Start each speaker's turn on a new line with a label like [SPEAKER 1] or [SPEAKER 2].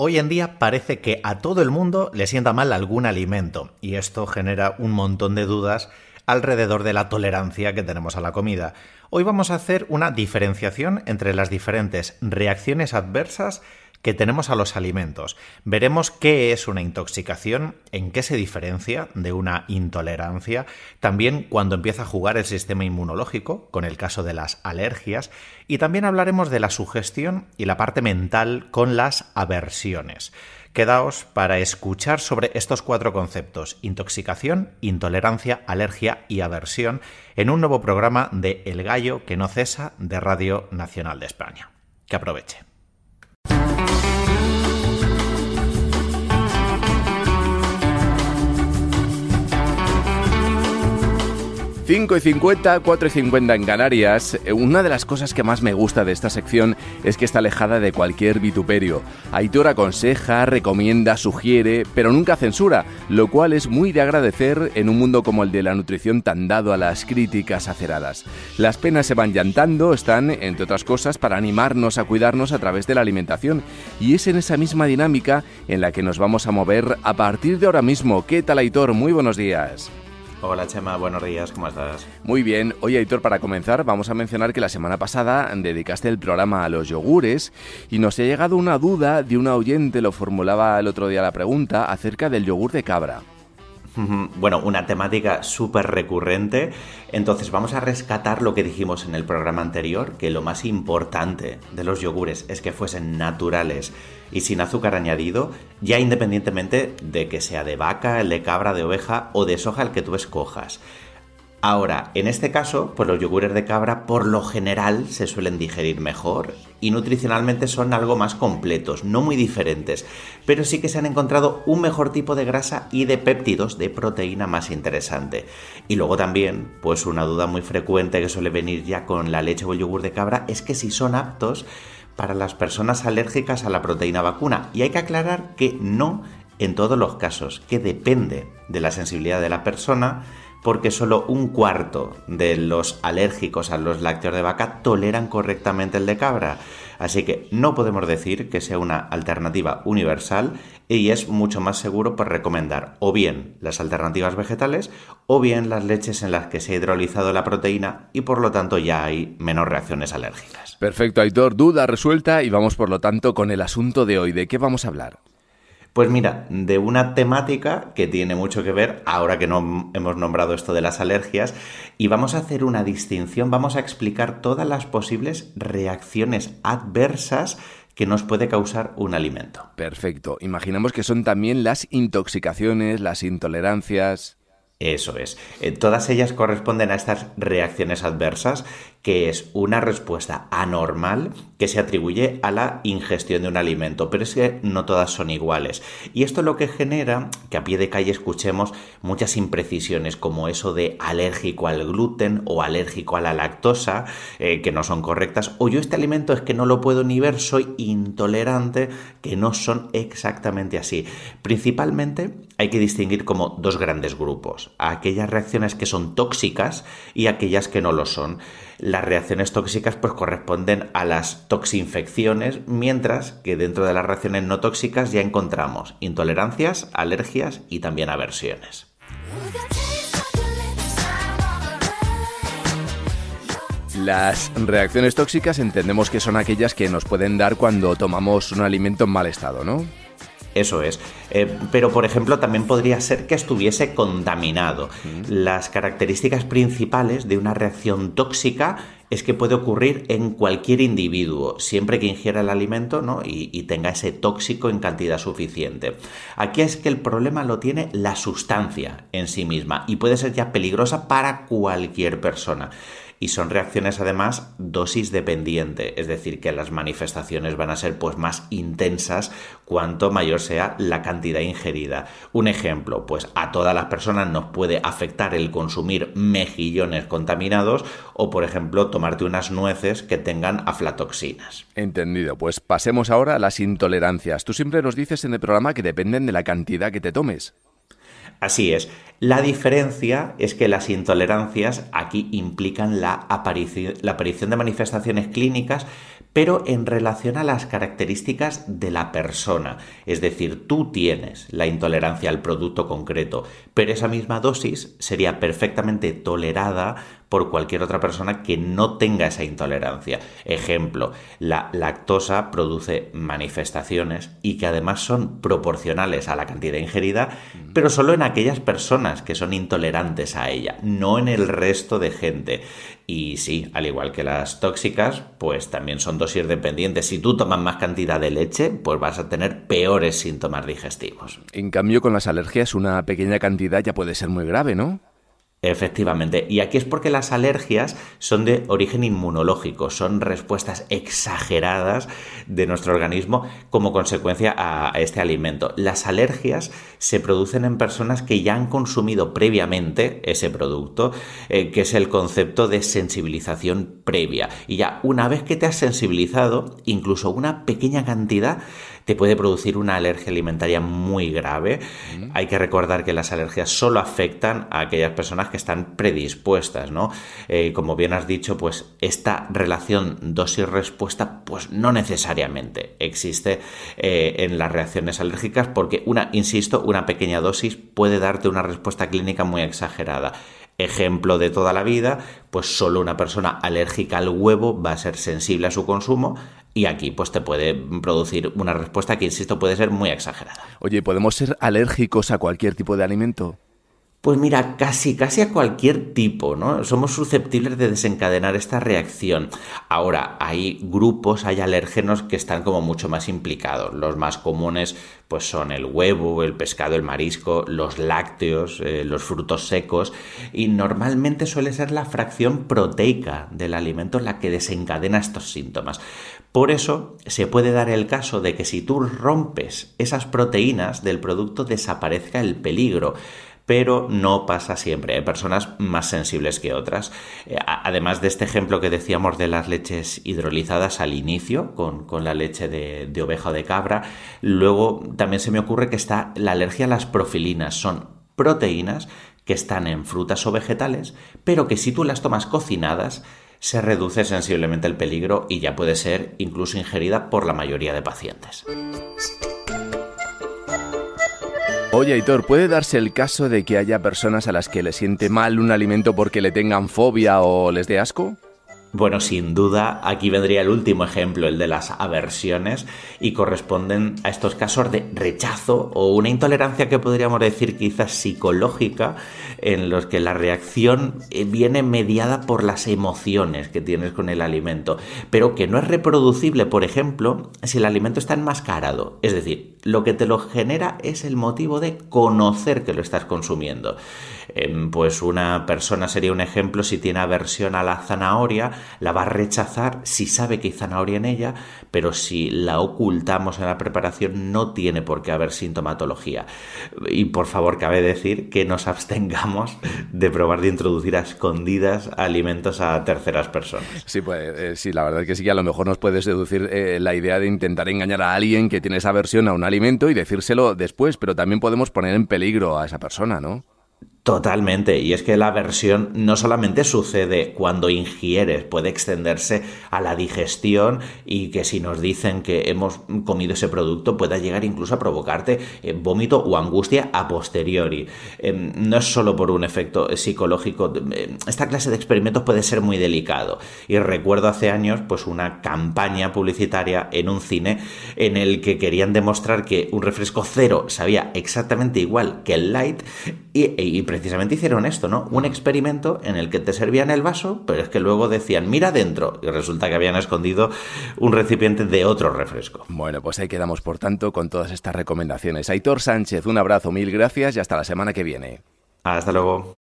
[SPEAKER 1] Hoy en día parece que a todo el mundo le sienta mal algún alimento y esto genera un montón de dudas alrededor de la tolerancia que tenemos a la comida. Hoy vamos a hacer una diferenciación entre las diferentes reacciones adversas que tenemos a los alimentos. Veremos qué es una intoxicación, en qué se diferencia de una intolerancia, también cuando empieza a jugar el sistema inmunológico, con el caso de las alergias, y también hablaremos de la sugestión y la parte mental con las aversiones. Quedaos para escuchar sobre estos 4 conceptos: intoxicación, intolerancia, alergia y aversión, en un nuevo programa de El Gallo que no cesa de Radio Nacional de España. Que aproveche.
[SPEAKER 2] Cinco y 50, 4 y 50 en Canarias. Una de las cosas que más me gusta de esta sección es que está alejada de cualquier vituperio. Aitor aconseja, recomienda, sugiere, pero nunca censura, lo cual es muy de agradecer en un mundo como el de la nutrición tan dado a las críticas aceradas. Las penas se van llantando, están, entre otras cosas, para animarnos a cuidarnos a través de la alimentación. Y es en esa misma dinámica en la que nos vamos a mover a partir de ahora mismo. ¿Qué tal, Aitor? Muy buenos días.
[SPEAKER 3] Hola Chema, buenos días, ¿cómo estás?
[SPEAKER 2] Muy bien. Oye, Aitor, para comenzar vamos a mencionar que la semana pasada dedicaste el programa a los yogures y nos ha llegado una duda de una oyente, lo formulaba el otro día la pregunta, acerca del yogur de cabra.
[SPEAKER 3] Bueno, una temática súper recurrente. Entonces vamos a rescatar lo que dijimos en el programa anterior, que lo más importante de los yogures es que fuesen naturales y sin azúcar añadido, ya independientemente de que sea de vaca, el de cabra, de oveja o de soja, el que tú escojas. Ahora, en este caso, pues los yogures de cabra por lo general se suelen digerir mejor y nutricionalmente son algo más completos, no muy diferentes, pero sí que se han encontrado un mejor tipo de grasa y de péptidos, de proteína más interesante. Y luego también, pues una duda muy frecuente que suele venir ya con la leche o el yogur de cabra es que si son aptos para las personas alérgicas a la proteína vacuna. Y hay que aclarar que no en todos los casos, que depende de la sensibilidad de la persona, porque solo 1/4 de los alérgicos a los lácteos de vaca toleran correctamente el de cabra. Así que no podemos decir que sea una alternativa universal y es mucho más seguro por recomendar o bien las alternativas vegetales o bien las leches en las que se ha hidrolizado la proteína y por lo tanto ya hay menos reacciones alérgicas.
[SPEAKER 2] Perfecto, Aitor, duda resuelta y vamos por lo tanto con el asunto de hoy. ¿De qué vamos a hablar?
[SPEAKER 3] Pues mira, de una temática que tiene mucho que ver, ahora que no hemos nombrado esto de las alergias, y vamos a hacer una distinción, vamos a explicar todas las posibles reacciones adversas que nos puede causar un alimento.
[SPEAKER 2] Perfecto. Imaginamos que son también las intoxicaciones, las intolerancias.
[SPEAKER 3] Eso es. Todas ellas corresponden a estas reacciones adversas, que es una respuesta anormal que se atribuye a la ingestión de un alimento, pero es que no todas son iguales. Y esto lo que genera que a pie de calle escuchemos muchas imprecisiones, como eso de alérgico al gluten o alérgico a la lactosa, que no son correctas, o yo este alimento es que no lo puedo ni ver, soy intolerante, que no son exactamente así. Principalmente hay que distinguir como 2 grandes grupos: aquellas reacciones que son tóxicas y aquellas que no lo son. Las reacciones tóxicas pues corresponden a las toxinfecciones, mientras que dentro de las reacciones no tóxicas ya encontramos intolerancias, alergias y también aversiones.
[SPEAKER 2] Las reacciones tóxicas entendemos que son aquellas que nos pueden dar cuando tomamos un alimento en mal estado, ¿no?
[SPEAKER 3] Eso es. Pero, por ejemplo, también podría ser que estuviese contaminado. Las características principales de una reacción tóxica es que puede ocurrir en cualquier individuo, siempre que ingiera el alimento, ¿no? y tenga ese tóxico en cantidad suficiente. Aquí es que el problema lo tiene la sustancia en sí misma y puede ser ya peligrosa para cualquier persona. Y son reacciones además dosis dependiente, es decir, que las manifestaciones van a ser pues más intensas cuanto mayor sea la cantidad ingerida. Un ejemplo, pues a todas las personas nos puede afectar el consumir mejillones contaminados o, por ejemplo, tomarte unas nueces que tengan aflatoxinas.
[SPEAKER 2] Entendido, pues pasemos ahora a las intolerancias. Tú siempre nos dices en el programa que dependen de la cantidad que te tomes.
[SPEAKER 3] Así es. La diferencia es que las intolerancias aquí implican la aparición de manifestaciones clínicas, pero en relación a las características de la persona. Es decir, tú tienes la intolerancia al producto concreto, pero esa misma dosis sería perfectamente tolerada por cualquier otra persona que no tenga esa intolerancia. Ejemplo, la lactosa produce manifestaciones y que además son proporcionales a la cantidad ingerida, pero solo en aquellas personas que son intolerantes a ella, no en el resto de gente. Y sí, al igual que las tóxicas, pues también son dosis dependientes. Si tú tomas más cantidad de leche, pues vas a tener peores síntomas digestivos.
[SPEAKER 2] En cambio, con las alergias, una pequeña cantidad ya puede ser muy grave, ¿no?
[SPEAKER 3] Efectivamente, y aquí es porque las alergias son de origen inmunológico, son respuestas exageradas de nuestro organismo como consecuencia a este alimento. Las alergias se producen en personas que ya han consumido previamente ese producto, que es el concepto de sensibilización previa. Y ya una vez que te has sensibilizado, incluso una pequeña cantidad te puede producir una alergia alimentaria muy grave. Hay que recordar que las alergias solo afectan a aquellas personas que están predispuestas, ¿no? Como bien has dicho, pues esta relación dosis-respuesta pues no necesariamente existe en las reacciones alérgicas, porque una pequeña dosis puede darte una respuesta clínica muy exagerada. Ejemplo de toda la vida, pues solo una persona alérgica al huevo va a ser sensible a su consumo, y aquí pues te puede producir una respuesta que, insisto, puede ser muy exagerada.
[SPEAKER 2] Oye, ¿podemos ser alérgicos a cualquier tipo de alimento?
[SPEAKER 3] Pues mira, casi a cualquier tipo, ¿no? Somos susceptibles de desencadenar esta reacción. Ahora, hay alérgenos que están como mucho más implicados. Los más comunes pues son el huevo, el pescado, el marisco, los lácteos, los frutos secos, y normalmente suele ser la fracción proteica del alimento la que desencadena estos síntomas. Por eso se puede dar el caso de que si tú rompes esas proteínas del producto desaparezca el peligro. Pero no pasa siempre, hay personas más sensibles que otras. Además de este ejemplo que decíamos de las leches hidrolizadas al inicio, con la leche de oveja o de cabra, luego también se me ocurre que está la alergia a las profilinas. Son proteínas que están en frutas o vegetales, pero que si tú las tomas cocinadas, se reduce sensiblemente el peligro y ya puede ser incluso ingerida por la mayoría de pacientes.
[SPEAKER 2] Oye, Aitor, ¿puede darse el caso de que haya personas a las que les siente mal un alimento porque le tengan fobia o les dé asco?
[SPEAKER 3] Bueno, sin duda, aquí vendría el último ejemplo, el de las aversiones, y corresponden a estos casos de rechazo o una intolerancia que podríamos decir quizás psicológica, en los que la reacción viene mediada por las emociones que tienes con el alimento, pero que no es reproducible, por ejemplo, si el alimento está enmascarado. Es decir, lo que te lo genera es el motivo de conocer que lo estás consumiendo. Pues una persona sería un ejemplo si tiene aversión a la zanahoria, la va a rechazar si sabe que hay zanahoria en ella, pero si la ocultamos en la preparación no tiene por qué haber sintomatología. Y por favor, cabe decir que nos abstengamos de probar de introducir a escondidas alimentos a terceras personas.
[SPEAKER 2] Sí, pues sí, la verdad es que sí, que a lo mejor nos puede seducir la idea de intentar engañar a alguien que tiene esa aversión a un alimento y decírselo después, pero también podemos poner en peligro a esa persona, ¿no?
[SPEAKER 3] Totalmente, y es que la aversión no solamente sucede cuando ingieres, puede extenderse a la digestión, y que si nos dicen que hemos comido ese producto pueda llegar incluso a provocarte vómito o angustia a posteriori. No es solo por un efecto psicológico, esta clase de experimentos puede ser muy delicado, y recuerdo hace años pues una campaña publicitaria en un cine en el que querían demostrar que un refresco cero sabía exactamente igual que el light, y precisamente hicieron esto, ¿no? Un experimento en el que te servían el vaso, pero es que luego decían, mira dentro, y resulta que habían escondido un recipiente de otro refresco.
[SPEAKER 2] Bueno, pues ahí quedamos, por tanto, con todas estas recomendaciones. Aitor Sánchez, un abrazo, mil gracias y hasta la semana que viene.
[SPEAKER 3] Hasta luego.